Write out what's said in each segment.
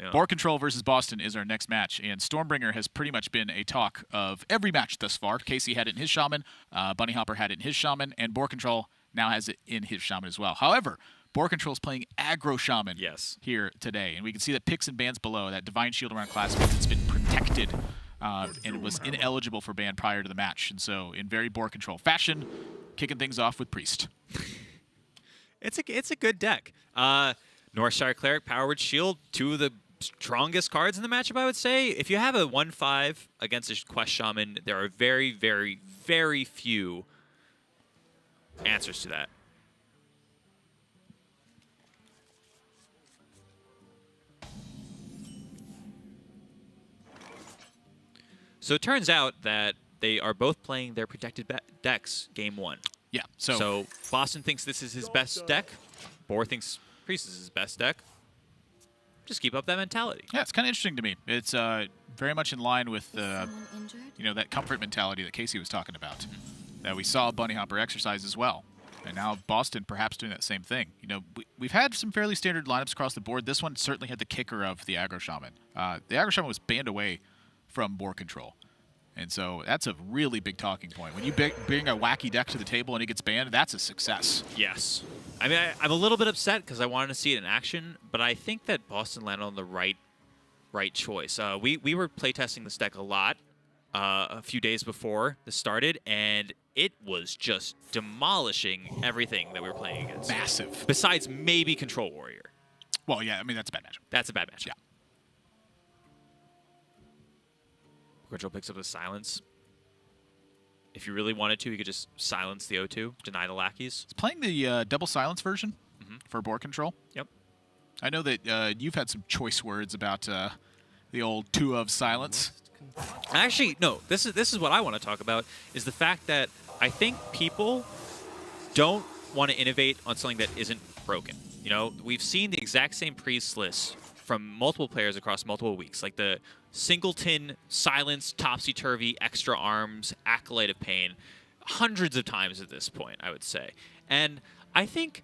Yeah. BoarControl versus Bozzzton is our next match, and Stormbringer has pretty much been a talk of every match thus far. Casey had it in his Shaman, Bunny Hopper had it in his Shaman, and BoarControl now has it in his Shaman as well. However, BoarControl is playing aggro Shaman here today, and we can see that picks and bans below. That Divine Shield around class means it's been protected, and it was ineligible for ban prior to the match. And so, in very BoarControl fashion, kicking things off with Priest. It's a good deck. Northshire Cleric, Powered Shield, two of the strongest cards in the matchup, I would say. If you have a 1/5 against a Quest Shaman, there are very, very, very few answers to that. So it turns out that they are both playing their protected decks game one. Yeah. So Bozzzton thinks this is his best deck. Boar thinks Priest is his best deck. Just keep up that mentality. Yeah, it's kind of interesting to me. It's very much in line with that comfort mentality that Casey was talking about, that we saw Bunny Hopper exercise as well. And now Bozzzton perhaps doing that same thing. We've had some fairly standard lineups across the board. This one certainly had the kicker of the aggro Shaman. The aggro Shaman was banned away from BoarControl. And so that's a really big talking point. When you bring a wacky deck to the table and it gets banned, that's a success. Yes. I mean, I'm a little bit upset because I wanted to see it in action, but I think that Bozzzton landed on the right choice. We were playtesting this deck a lot a few days before this started, and it was just demolishing everything that we were playing against. Massive. Besides maybe Control Warrior. Well, yeah, I mean, that's a bad matchup. That's a bad matchup. Yeah. Control picks up the silence. If you really wanted to, you could just silence the O2, deny the lackeys. It's playing the double silence version for BoarControl. Yep. I know that you've had some choice words about the old 2 of silence. Actually, no. This is what I want to talk about, is the fact that I think people don't want to innovate on something that isn't broken. We've seen the exact same Priest list from multiple players across multiple weeks, like the Singleton, Silence, Topsy-Turvy, Extra Arms, Acolyte of Pain, hundreds of times at this point, I would say. And I think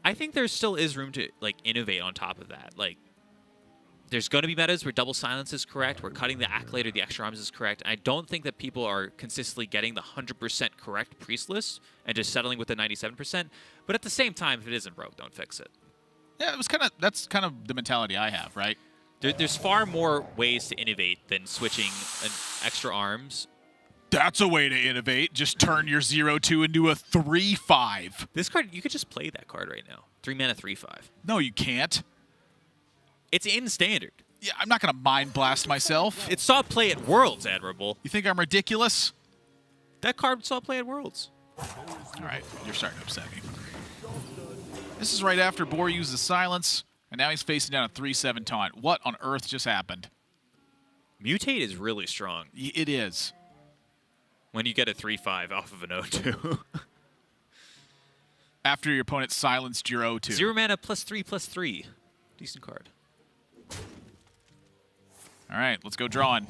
there still is room to innovate on top of that. There's going to be metas where double silence is correct, where cutting the Acolyte or the Extra Arms is correct. And I don't think that people are consistently getting the 100% correct Priest list and just settling with the 97%. But at the same time, if it isn't broke, don't fix it. Yeah, that's kind of the mentality I have, right? There's far more ways to innovate than switching an Extra Arms. That's a way to innovate. Just turn your 0/2 into a 3/5. This card, you could just play that card right now. 3 mana, 3/5. No, you can't. It's in Standard. Yeah, I'm not going to mind blast myself. It saw play at Worlds, Admirable. You think I'm ridiculous? That card saw play at Worlds. All right, you're starting to upset me. This is right after Boar uses silence, and now he's facing down a 3/7 taunt. What on earth just happened? Mutate is really strong. It is. When you get a 3/5 off of an O2. After your opponent silenced your O2. 0 mana +3/+3. Decent card. All right, let's go drawing.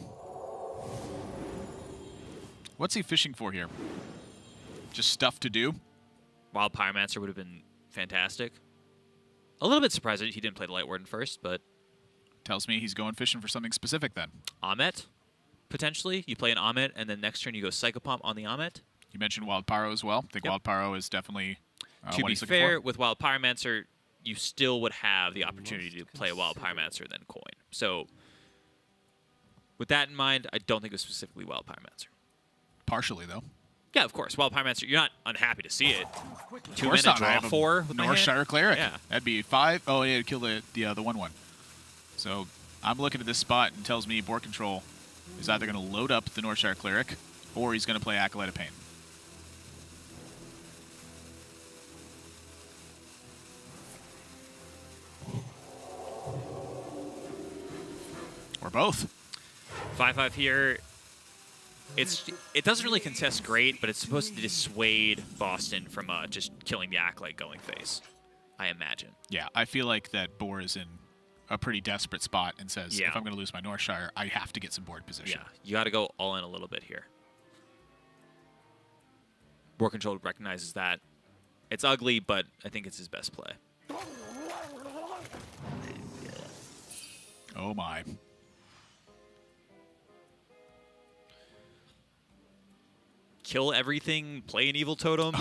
What's he fishing for here? Just stuff to do? Wild Pyromancer would have been fantastic. A little bit surprised that he didn't play the Light Warden first, but... Tells me he's going fishing for something specific then. Amet, potentially. You play an Amet, and then next turn you go Psychopomp on the Amet. You mentioned Wild Pyro as well. I think Wild Pyro is definitely to be fair, with Wild Pyromancer, you still would have the opportunity to play a Wild Pyromancer and then coin. So, with that in mind, I don't think it was specifically Wild Pyromancer. Partially, though. Yeah, of course. Wild Pyromancer, you're not unhappy to see it. 2 mana, not. draw 4 with Northshire Cleric. Yeah. That'd be 5. Oh, yeah, kill the 1/1. So I'm looking at this spot and tells me BoarControl is either going to load up the Northshire Cleric or he's going to play Acolyte of Pain. Or both. 5/5 here. It doesn't really contest great, but it's supposed to dissuade Bozzzton from just killing the Acolyte going face, I imagine. Yeah, I feel like that Boar is in a pretty desperate spot and says, Yeah. if I'm going to lose my Northshire, I have to get some board position. Yeah, you got to go all in a little bit here. BoarControl recognizes that. It's ugly, but I think it's his best play. Oh, my. Kill everything, play an evil totem.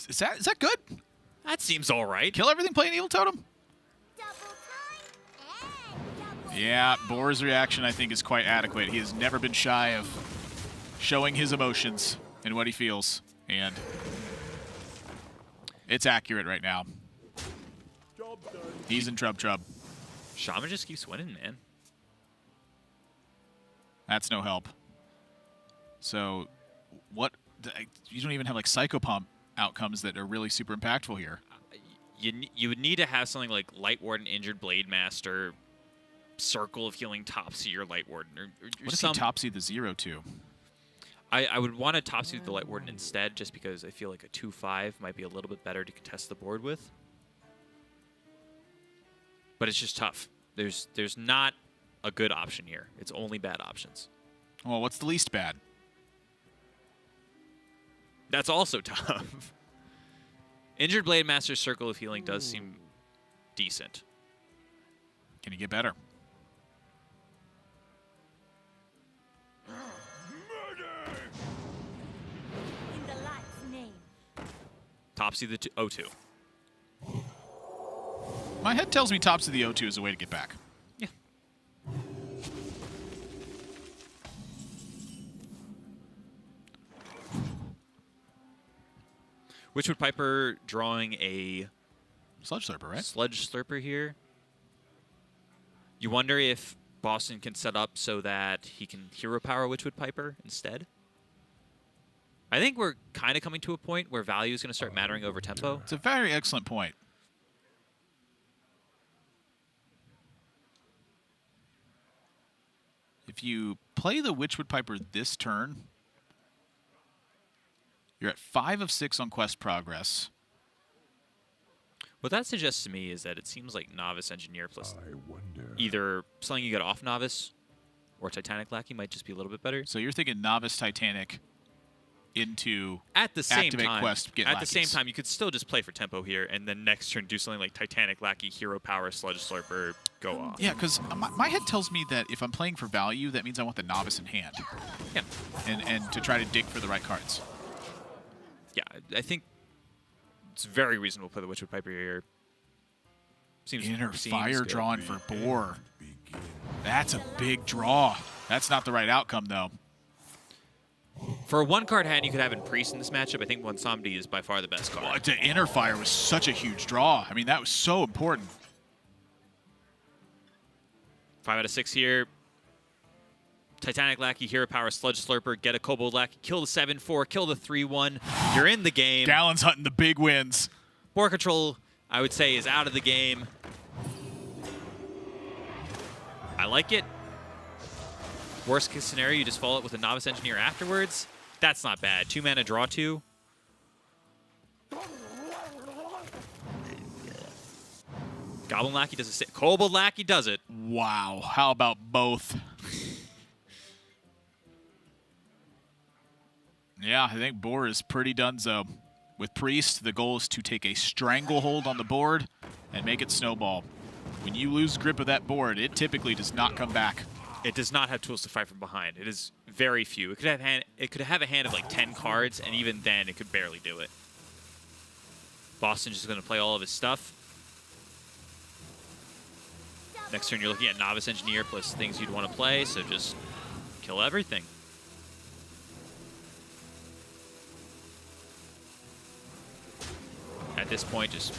Is that good? That seems all right. Kill everything, play an evil totem? Yeah, Boar's reaction, I think, is quite adequate. He has never been shy of showing his emotions and what he feels. And it's accurate right now. He's in trub. Shaman just keeps winning, man. That's no help. So, what? You don't even have like Psychopomp outcomes that are really super impactful here. You would need to have something like Light Warden, Injured Blade Master, Circle of Healing, Topsy, or Light Warden. Or what if he Topsy the 0-2? I would want to Topsy the Light Warden instead, just because I feel like a 2-5 might be a little bit better to contest the board with. But it's just tough. There's not a good option here. It's only bad options. Well, what's the least bad? That's also tough. Injured Blade Master's Circle of Healing does seem decent. Can he get better? In the light's name. Topsy the 0-2. My head tells me Topsy the 0-2 is a way to get back. Yeah. Witchwood Piper drawing a Sludge Slurper, right? Sludge Slurper here. You wonder if Bozzzton can set up so that he can hero power Witchwood Piper instead. I think we're kind of coming to a point where value is going to start mattering over tempo. It's a very excellent point. If you play the Witchwood Piper this turn, you're at 5 of 6 on quest progress. What that suggests to me is that it seems like Novice Engineer plus either something you get off Novice or Titanic Lackey might just be a little bit better. So you're thinking Novice Titanic into at the same activate time, quest, get at lackeys. the same time, you could still just play for tempo here, and then next turn do something like Titanic Lackey, Hero Power, Sludge Slurper, go off. Yeah, because my head tells me that if I'm playing for value, that means I want the Novice in hand. Yeah. And to try to dig for the right cards. Yeah, I think it's very reasonable to play the Witchwood Piper here. Seems Fire good. drawing for Boar. That's a big draw. That's not the right outcome, though. For a one-card hand you could have in Priest in this matchup, I think Bonsomdi is by far the best card. Well, the Inner Fire was such a huge draw. I mean, that was so important. 5 out of 6 here. Titanic Lackey, Hero Power, Sludge Slurper, get a Kobold Lackey, kill the 7-4, kill the 3-1. You're in the game. Gallon's hunting the big wins. BoarControl, I would say, is out of the game. I like it. Worst case scenario, you just follow it with a Novice Engineer afterwards. That's not bad. 2 mana, draw 2. Goblin Lackey does it. Kobold Lackey does it. Wow. How about both? Yeah, I think Boar is pretty donezo. With Priest, the goal is to take a stranglehold on the board and make it snowball. When you lose grip of that board, it typically does not come back. It does not have tools to fight from behind. It is very few. It could have a hand of like 10 cards, and even then, it could barely do it. Bozzzton's just going to play all of his stuff. Next turn, you're looking at Novice Engineer plus things you'd want to play, so just kill everything. At this point, just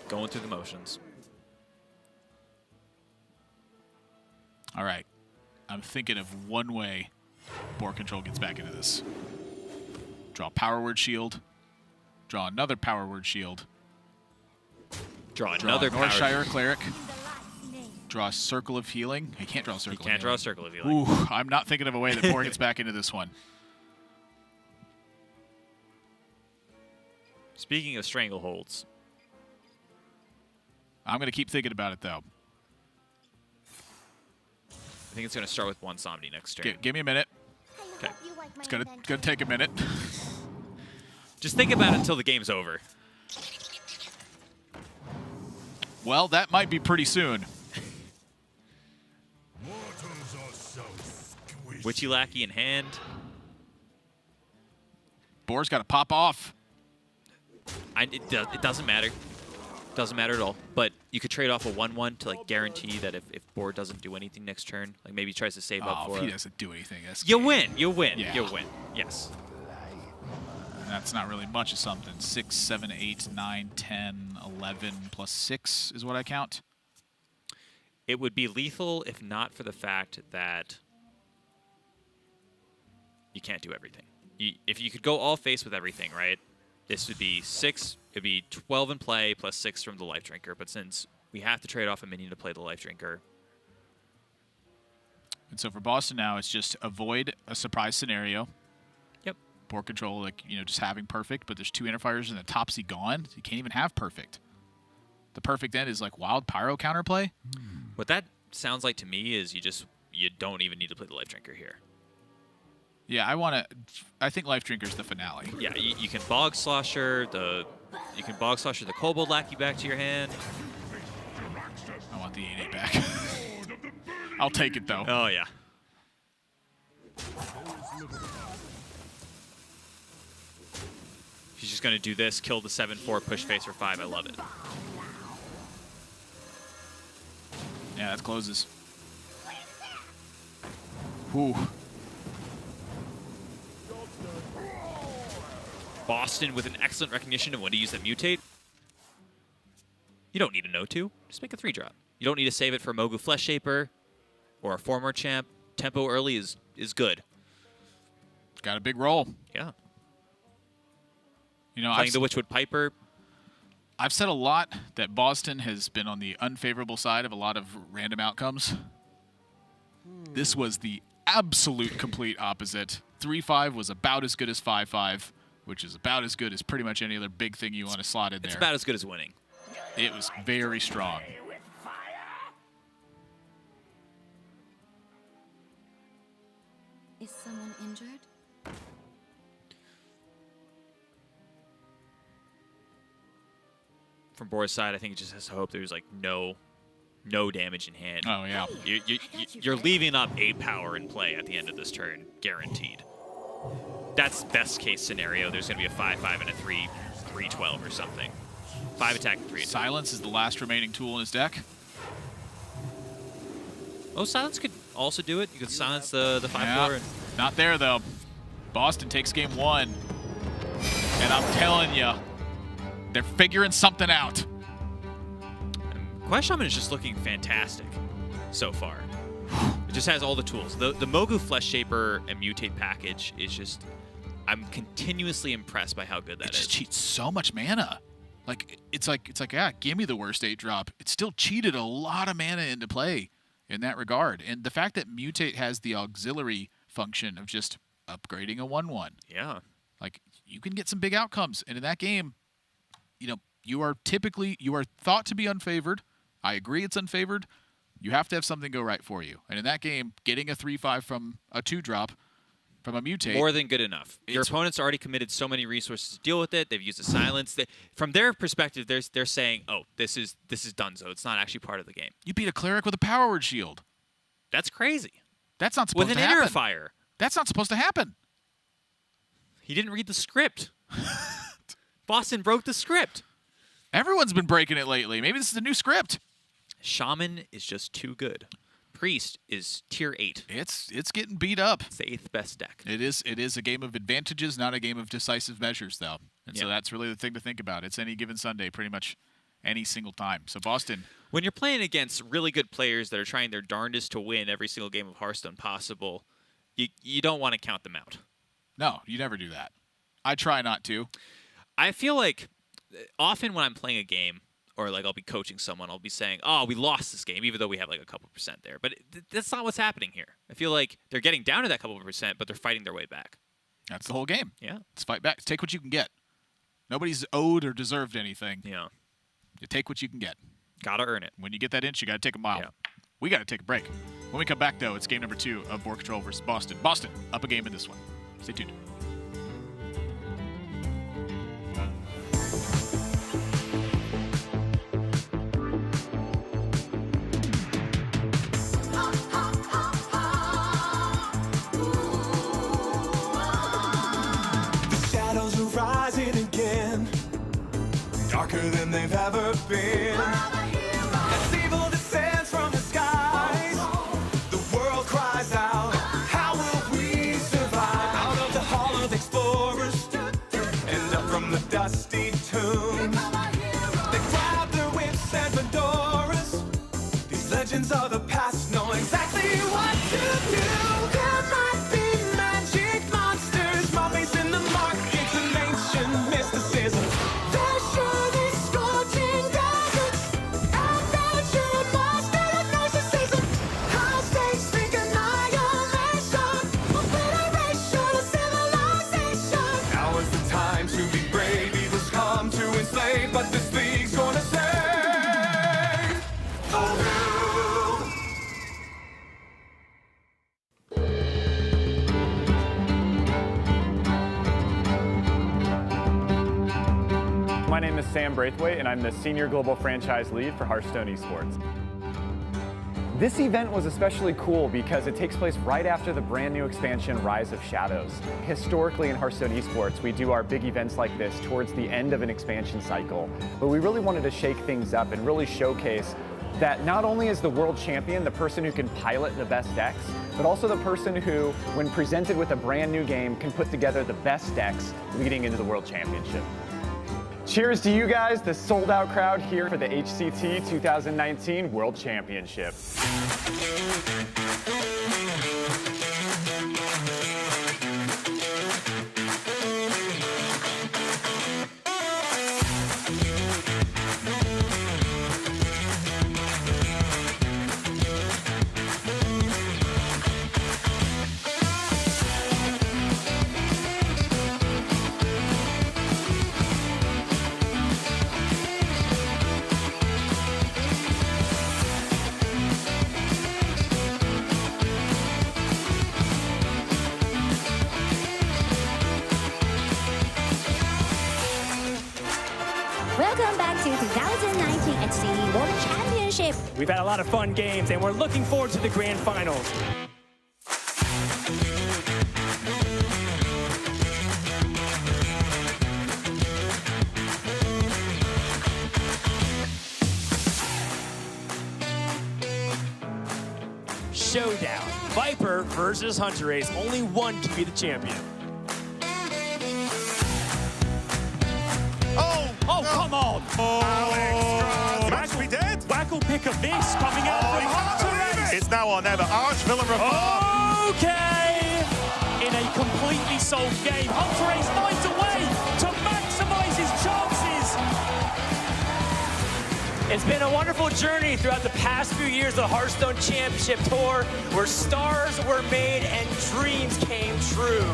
going through the motions. All right. I'm thinking of one way BoarControl gets back into this. Draw Power Word Shield. Draw another Power Word Shield. Draw another Northshire Cleric. In the light's name. Draw a Circle of Healing. He can't draw a Circle of Healing. Can't draw a Circle of Healing. Ooh, I'm not thinking of a way that Boar gets back into this one. Speaking of strangleholds, I'm going to keep thinking about it, though. I think it's going to start with Bonsomdi next turn. Give me a minute. Okay. It's going to take a minute. Just think about it until the game's over. Well, that might be pretty soon. Witchy Lackey in hand. Boar's got to pop off. It doesn't matter. Doesn't matter at all. But you could trade off a 1/1 to like guarantee that if Boar doesn't do anything next turn, like maybe he tries to save up for if he it. doesn't do anything, that's You game. win. You win. Yeah. You win. Yes. That's not really much of something. 6, 7, 8, 9, 10, 11 plus 6 is what I count. It would be lethal if not for the fact that you can't do everything. If you could go all face with everything, right? This would be 6. It'd be 12 in play plus 6 from the Life Drinker. But since we have to trade off a minion to play the Life Drinker. And so for Bozzzton now, it's just avoid a surprise scenario. Yep. BoarControl, like, just having perfect, but there's 2 interfires and the Topsy gone. So you can't even have perfect. The perfect end is like wild pyro counterplay. What that sounds like to me is you don't even need to play the Life Drinker here. Yeah, I think Life Drinker's the finale. Yeah, you can Bog Slosher the Kobold Lackey back to your hand. I want the 8/8 back. I'll take it though. Oh yeah. He's just gonna do this, kill the 7/4, push face for 5. I love it. Yeah, that closes. Whew. Bozzzton with an excellent recognition of when to use that mutate. You don't need to know to. Just make a 3-drop. You don't need to save it for Mogu Flesh Shaper or a former champ. Tempo early is good. Got a big roll. Yeah. I've Playing the Witchwood Piper. I've said a lot that Bozzzton has been on the unfavorable side of a lot of random outcomes. This was the absolute complete opposite. 3/5 was about as good as 5/5, which is about as good as pretty much any other big thing you want to slot in there. It's about as good as winning. It was very strong. Is someone injured? From Boar's side, I think it just has to hope there's like no damage in hand. Oh, yeah. You're leaving up 8 power in play at the end of this turn, guaranteed. That's best case scenario. There's going to be a 5/5 and a 3/12 or something. 5 attack and 3 attack. Silence is the last remaining tool in his deck. Oh, Silence could also do it. You could silence the 5/4. Yeah. Not there, though. Bozzzton takes game 1. And I'm telling you, they're figuring something out. Quest Shaman is just looking fantastic so far. It just has all the tools. The Mogu Flesh Shaper and Mutate package is just... I'm continuously impressed by how good that It is. just cheats so much mana. It's like, yeah, give me the worst 8-drop. It still cheated a lot of mana into play in that regard. And the fact that Mutate has the auxiliary function of just upgrading a 1/1. Yeah. Like, you can get some big outcomes. And in that game, you are thought to be unfavored. I agree it's unfavored. You have to have something go right for you. And in that game, getting a 3/5 from a 2-drop from a Mutate... More than good enough. Your opponent's already committed so many resources to deal with it. They've used the silence. From their perspective, they're saying, oh, this is donezo. It's not actually part of the game. You beat a cleric with a power word shield. That's crazy. That's not supposed With to an happen. inner fire. That's not supposed to happen. He didn't read the script. Bozzzton broke the script. Everyone's been breaking it lately. Maybe this is a new script. Shaman is just too good. Priest is tier 8. It's getting beat up. It's the 8th best deck. It is a game of advantages, not a game of decisive measures, though. And so Yeah. that's really the thing to think about. It's any given Sunday, pretty much any single time. So Bozzzton, When you're playing against really good players that are trying their darndest to win every single game of Hearthstone possible, you don't want to count them out. no, you never do that. I try not to. I feel like often when I'm playing a game, or like I'll be coaching someone, I'll be saying, oh, we lost this game, even though we have like a couple % there. But that's not what's happening here. I feel like they're getting down to that couple %, but they're fighting their way back. That's the whole game. Yeah. Let's fight back. Take what you can get. Nobody's owed or deserved anything. Yeah. You take what you can get. Gotta earn it. When you get that inch, you got to take a mile. Yeah. We got to take a break. When we come back, though, it's game number 2 of BoarControl versus Bozzzton. Bozzzton up a game in this one. Stay tuned. darker than they've ever been. As evil descends from the skies, the world cries out, how will we survive? Out of the hall of explorers, and up from the dusty tomb, they grab their whips and fedoras. These legends of the past know exactly what to do. There might be magic monsters, mummies in the markets, and ancient mysticism. There's surely scorching deserts, adventure, monster of narcissism. High stakes think annihilation, obliteration of civilization. Now is the time to be brave. Evil's come to enslave, but this league's gonna save the world. My name is Sam Braithwaite, and I'm the Senior Global Franchise Lead for Hearthstone Esports. This event was especially cool because it takes place right after the brand new expansion, Rise of Shadows. Historically in Hearthstone Esports, we do our big events like this towards the end of an expansion cycle, but we really wanted to shake things up and really showcase that not only is the world champion the person who can pilot the best decks, but also the person who, when presented with a brand new game, can put together the best decks leading into the World Championship. Cheers to you guys, the sold-out crowd here for the HCT 2019 World Championship. Welcome back to 2019 HCT World Championship. We've had a lot of fun games, and we're looking forward to the grand finals. Showdown. Viper versus Hunter Race. Only one can be the champion. Oh, come on! Match be dead. Whack will pick a Vis coming out from Hunter Race. It's now or never. Archvillain reform. Okay! In a completely solved game, Hunter Race finds a way to maximize his chances. It's been a wonderful journey throughout the past few years of the Hearthstone Championship Tour, where stars were made and dreams came true.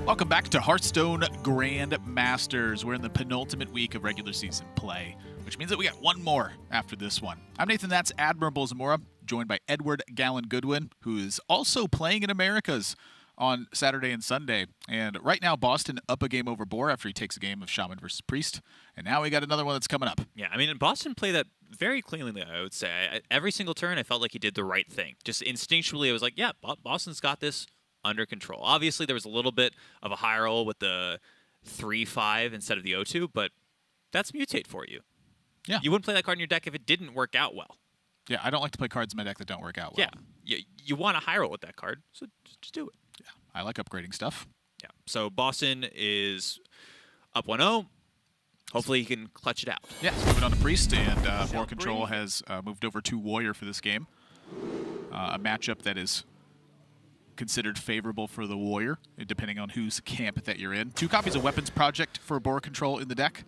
Welcome back to Hearthstone Grandmasters. We're in the penultimate week of regular season play, which means that we got one more after this one. I'm Nathan, that's Admirable Zamora, joined by Edward Gallen Goodwin, who is also playing in Americas on Saturday and Sunday. And right now, Bozzzton up a game over Boar after he takes a game of Shaman versus Priest. And now we got another one that's coming up. Yeah, I mean, Bozzzton played that very cleanly, I would say. Every single turn, I felt like he did the right thing. Just instinctually, I was like, yeah, Boston's got this under control. Obviously, there was a little bit of a high roll with the 3-5 instead of the 0-2, but that's mutate for you. Yeah. You wouldn't play that card in your deck if it didn't work out well. Yeah, I don't like to play cards in my deck that don't work out well. Yeah, you want a high roll with that card, so just do it. Yeah, I like upgrading stuff. Yeah, so Bozzzton is up 1-0. Hopefully he can clutch it out. Yeah, so moving on to Priest, and BoarControl has moved over to Warrior for this game. A matchup that is considered favorable for the Warrior, depending on whose camp that you're in. 2 copies of Weapons Project for BoarControl in the deck.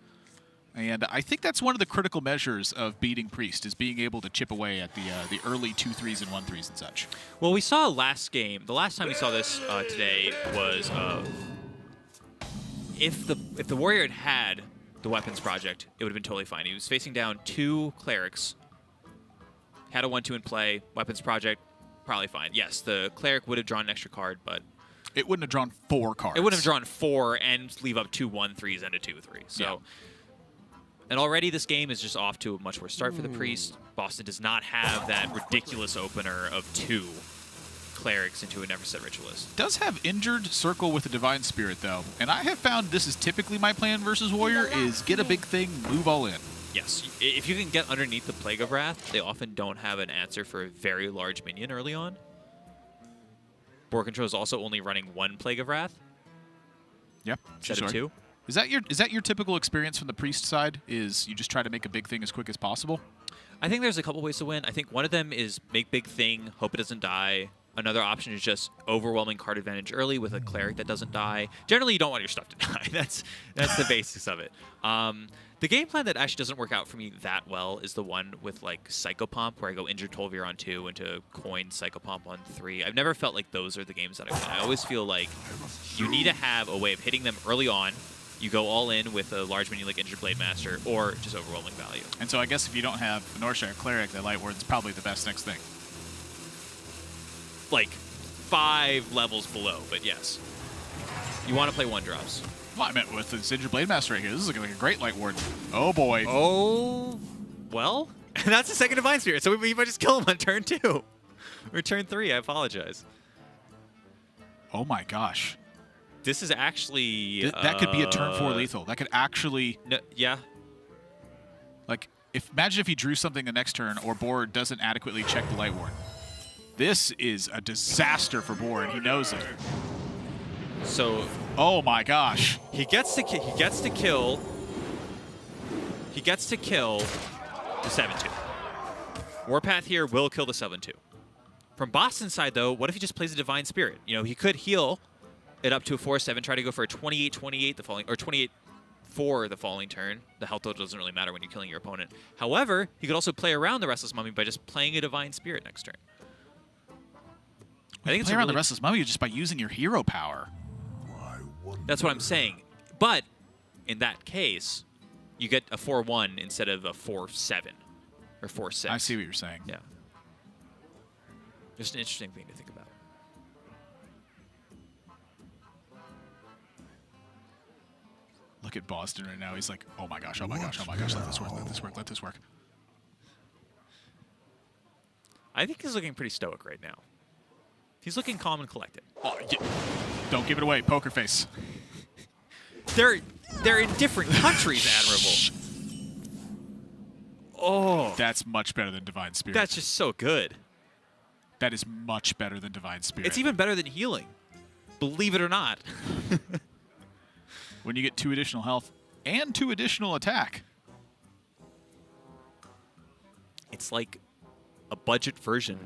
And I think that's one of the critical measures of beating Priest, is being able to chip away at the early 2-3s and 1-3s and such. Well, we saw last game. The last time we saw this today was if the Warrior had the Weapons Project, it would have been totally fine. He was facing down 2 Clerics, had a 1-2 in play, Weapons Project, probably fine. Yes, the Cleric would have drawn an extra card, but it wouldn't have drawn 4 cards. it wouldn't have drawn 4 and leave up 2 1-3s and a 2-3. So. Yeah. And already this game is just off to a much worse start for the Priest. Bozzzton does not have that ridiculous opener of 2 Clerics into a Never Set Ritualist. Does have Injured, Circle with a Divine Spirit, though. And I have found this is typically my plan versus Warrior, is get a big thing, move all in. Yes, if you can get underneath the Plague of Wrath, they often don't have an answer for a very large minion early on. BoarControl is also only running 1 Plague of Wrath Yep. instead of 2. Is that your typical experience from the Priest side? Is you just try to make a big thing as quick as possible? I think there's a couple ways to win. I think one of them is make big thing, hope it doesn't die. Another option is just overwhelming card advantage early with a Cleric that doesn't die. Generally, you don't want your stuff to die. That's the basics of it. The game plan that actually doesn't work out for me that well is the one with like Psychopomp, where I go Injured Tolvir on 2 into Coin Psychopomp on 3. I've never felt like those are the games that I win. I always feel like you need to have a way of hitting them early on. You go all in with a large minion like Injured Blade Master, or just overwhelming value. And so I guess if you don't have a Northshire Cleric, the Light Ward's probably the best next thing. Like 5 levels below, but yes. You want to play 1-drops. Well, I meant with this Injured Blade Master right here. This is looking like a great Light Ward. Oh, boy. Oh, well, that's the second Divine Spirit, so we might just kill him on turn 2. Or turn 3, I apologize. Oh, my gosh. This is actually... That could be a turn 4 lethal. That could actually... No, yeah. Like, imagine if he drew something the next turn, or Boar doesn't adequately check the Light Ward. This is a disaster for Boar, and he knows it. So... Oh, my gosh. He gets to kill the 7-2. Warpath here will kill the 7-2. From Bozzzton's side, though, what if he just plays a Divine Spirit? You know, he could heal it up to a 4-7, try to go for a 28-28 the following, or 28 for the following turn. The health total doesn't really matter when you're killing your opponent. However, he could also play around the Restless Mummy by just playing a Divine Spirit next turn. I think it's play around the Restless Mummy just by using your hero power. That's what I'm saying. But in that case, you get a 4-1 instead of a 4-7 or 4-6. I see what you're saying. Yeah. Just an interesting thing to think about. Look at Bozzzton right now. He's like, oh my gosh, oh my gosh, oh my gosh, let this work, let this work, let this work. I think he's looking pretty stoic right now. He's looking calm and collected. Oh, yeah. Don't give it away, poker face. They're in different countries, Admirable. Oh. That's much better than Divine Spirit. That's just so good. That is much better than Divine Spirit. It's even better than healing. Believe it or not. When you get 2 additional health and 2 additional attack. It's like a budget version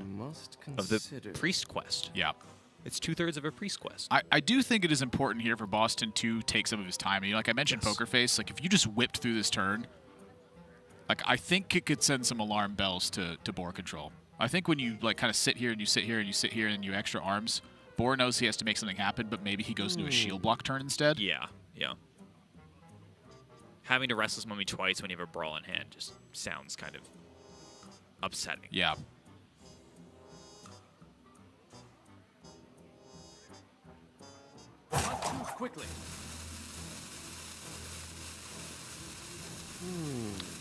of the Priest quest. Yeah. It's 2/3 of a Priest quest. I do think it is important here for Bozzzton to take some of his time. Like I mentioned, Poker Face, like if you just whipped through this turn, like I think it could send some alarm bells to BoarControl. I think when you like kind of sit here and you sit here and you sit here and you extra arms, Boar knows he has to make something happen, but maybe he goes into a shield block turn instead. Yeah, yeah. Having to Restless Mummy twice when you have a Brawl in hand just sounds kind of upsetting. Yeah. Quickly.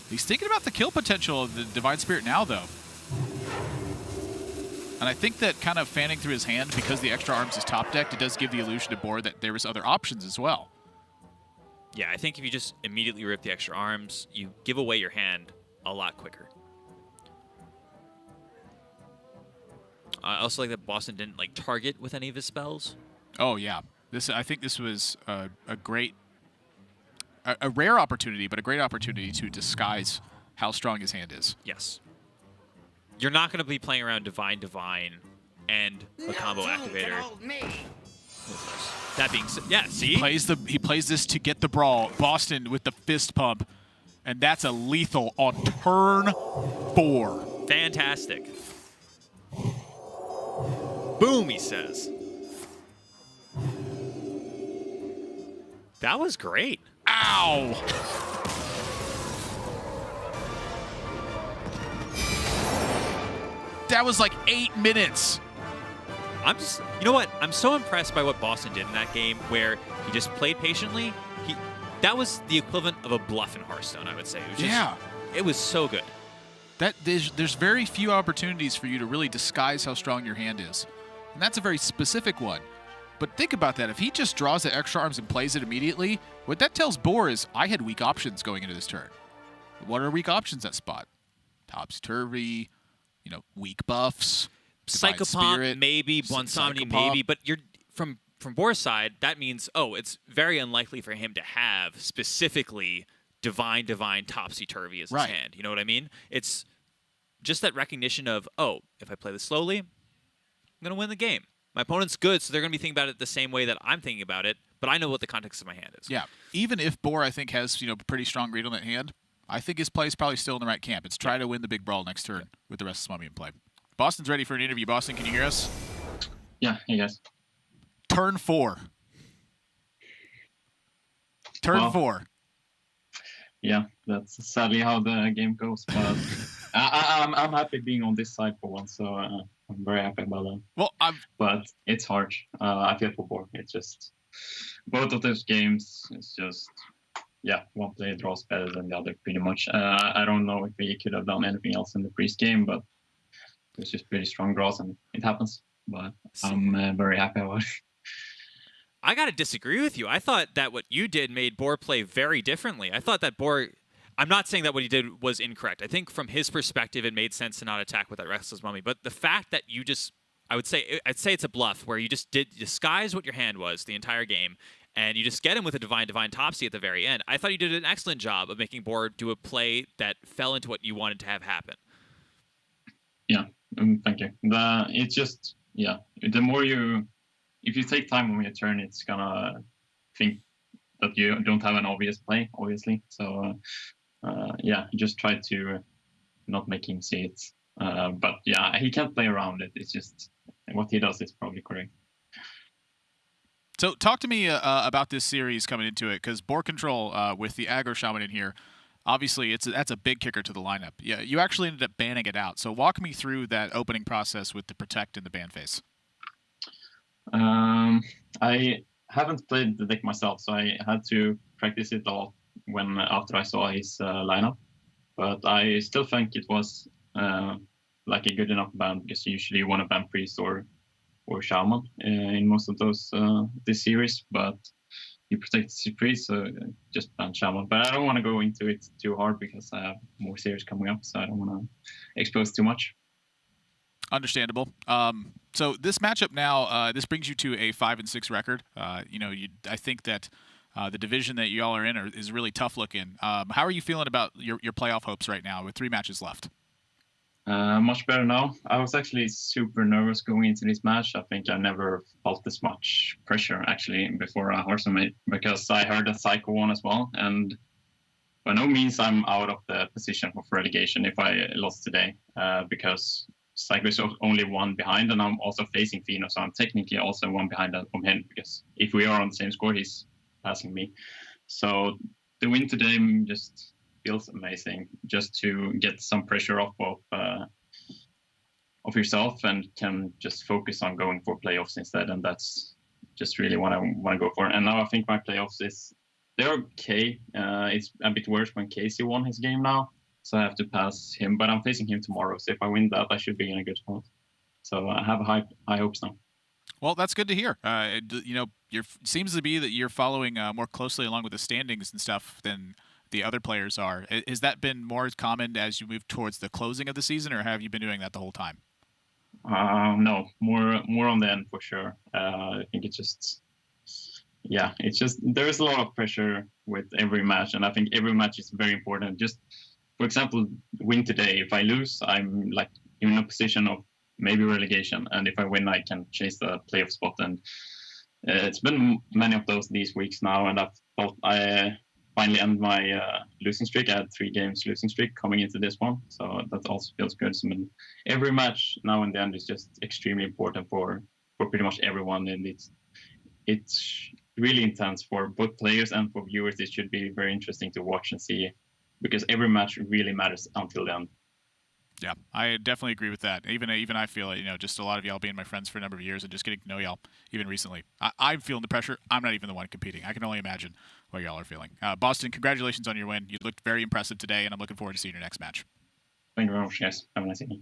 He's thinking about the kill potential of the Divine Spirit now, though. And I think that kind of fanning through his hand, because the extra arms is top decked, it does give the illusion to Boar that there was other options as well. Yeah, I think if you just immediately rip the extra arms, you give away your hand a lot quicker. I also like that Bozzzton didn't like target with any of his spells. Oh yeah, I think this was a rare opportunity, but a great opportunity to disguise how strong his hand is. Yes. You're not going to be playing around Divine and a combo activator. That being said, yeah, see? He plays this to get the brawl. Bozzzton with the fist pump. And that's a lethal on turn 4. Fantastic. Boom, he says. That was great. Ow! That was like 8 minutes. You know what? I'm so impressed by what Bozzzton did in that game where he just played patiently. That was the equivalent of a bluff in Hearthstone, I would say. It was so good. There's very few opportunities for you to really disguise how strong your hand is. And that's a very specific one. But think about that. If he just draws the extra arms and plays it immediately, what that tells Boar is, I had weak options going into this turn. What are weak options at spot? Topsy-turvy, weak buffs. Psychopomp, maybe. Bonsomni, maybe. But you're from Boar's side, that means, it's very unlikely for him to have specifically divine topsy-turvy as his hand. You know what I mean? It's just that recognition of, if I play this slowly, I'm going to win the game. My opponent's good, so they're going to be thinking about it the same way that I'm thinking about it, but I know what the context of my hand is. Yeah. Even if Boar, I think, has pretty strong read on that hand, I think his play is probably still in the right camp. It's try to win the big brawl next turn with the rest of Smummy in play. Boston's ready for an interview. Boston, can you hear us? Yeah, hey guys. Turn 4. Turn 4. Yeah, that's sadly how the game goes. But I'm happy being on this side for once, so I'm very happy about that. Well, but it's hard. I feel for Boar. It's just both of those games. It's just one player draws better than the other pretty much. I don't know if we could have done anything else in the pre-game, but it's just pretty strong draws and it happens. But I'm very happy about it. I got to disagree with you. I thought that what you did made Boar play very differently. I thought that Boar... I'm not saying that what he did was incorrect. I think from his perspective, it made sense to not attack with that Restless Mummy. But the fact that you just... I'd say it's a bluff, where you just did disguise what your hand was the entire game, and you just get him with a Divine Topsy at the very end. I thought you did an excellent job of making Boar do a play that fell into what you wanted to have happen. Yeah, thank you. It's just... Yeah, the more you... If you take time on your turn, it's gonna think that you don't have an obvious play, obviously. So, just try to not make him see it. But yeah, he can't play around it. It's just what he does is probably correct. So talk to me about this series coming into it, because BoarControl with the Aggro Shaman in here, obviously that's a big kicker to the lineup. Yeah, you actually ended up banning it out. So walk me through that opening process with the Protect and the ban phase. I haven't played the deck myself, so I had to practice it a lot after I saw his lineup. But I still think it was like a good enough ban, because usually you want to ban Priest or Shaman in most of those this series. But he protects his Priest, so just ban Shaman. But I don't want to go into it too hard because I have more series coming up, so I don't want to expose too much. Understandable. So this matchup now, this brings you to a 5-6 record. I think that the division that y'all are in is really tough looking. How are you feeling about your playoff hopes right now with 3 matches left? Much better now. I was actually super nervous going into this match. I think I never felt this much pressure actually before Hearthstone, because I heard that Psycho won as well. And by no means I'm out of the position for relegation if I lost today, because Psycho is only 1 behind, and I'm also facing Fino, so I'm technically also 1 behind from him, because if we are on the same score, he's passing me. So the win today just feels amazing, just to get some pressure off of yourself and can just focus on going for playoffs instead, and that's just really what I want to go for. And now I think my playoffs they're okay. It's a bit worse when Casey won his game now. So I have to pass him, but I'm facing him tomorrow. So if I win that, I should be in a good spot. So I have high hopes now. Well, that's good to hear. Seems to be that you're following more closely along with the standings and stuff than the other players are. Has that been more common as you move towards the closing of the season, or have you been doing that the whole time? No, more on the end for sure. I think it's just there is a lot of pressure with every match, and I think every match is very important. Just for example, win today. If I lose, I'm like in a position of maybe relegation, and if I win, I can chase the playoff spot. And it's been many of these weeks now, and I felt finally end my losing streak. I had 3 games losing streak coming into this one, so that also feels good. So, I mean, every match now in the end is just extremely important for pretty much everyone, and it's really intense for both players and for viewers. It should be very interesting to watch and see, because every match really matters until the end. Yeah, I definitely agree with that. Even I feel it, just a lot of y'all being my friends for a number of years and just getting to know y'all even recently. I'm feeling the pressure. I'm not even the one competing. I can only imagine what y'all are feeling. Bozzzton, congratulations on your win. You looked very impressive today, and I'm looking forward to seeing your next match. Thank you very much, guys. Have a nice evening.